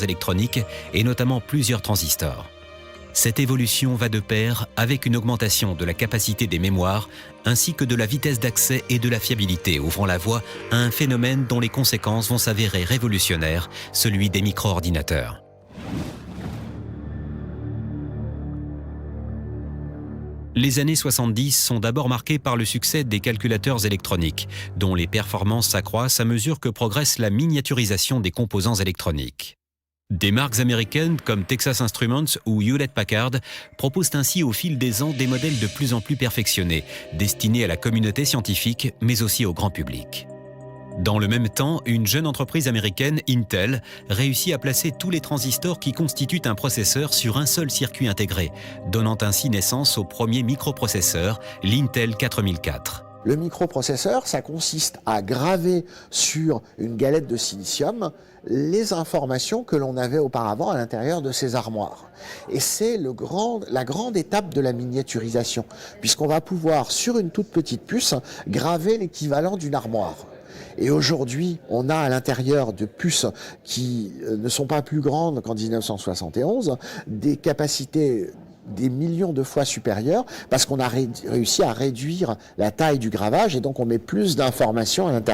électroniques et notamment plusieurs transistors. Cette évolution va de pair avec une augmentation de la capacité des mémoires ainsi que de la vitesse d'accès et de la fiabilité, ouvrant la voie à un phénomène dont les conséquences vont s'avérer révolutionnaires, celui des micro-ordinateurs. Les années 70 sont d'abord marquées par le succès des calculateurs électroniques, dont les performances s'accroissent à mesure que progresse la miniaturisation des composants électroniques. Des marques américaines comme Texas Instruments ou Hewlett-Packard proposent ainsi au fil des ans des modèles de plus en plus perfectionnés, destinés à la communauté scientifique, mais aussi au grand public. Dans le même temps, une jeune entreprise américaine, Intel, réussit à placer tous les transistors qui constituent un processeur sur un seul circuit intégré, donnant ainsi naissance au premier microprocesseur, l'Intel 4004. Le microprocesseur, ça consiste à graver sur une galette de silicium les informations que l'on avait auparavant à l'intérieur de ces armoires. Et c'est la grande étape de la miniaturisation, puisqu'on va pouvoir, sur une toute petite puce, graver l'équivalent d'une armoire. Et aujourd'hui, on a à l'intérieur de puces qui ne sont pas plus grandes qu'en 1971, des capacités des millions de fois supérieures, parce qu'on a réussi à réduire la taille du gravage et donc on met plus d'informations à l'intérieur.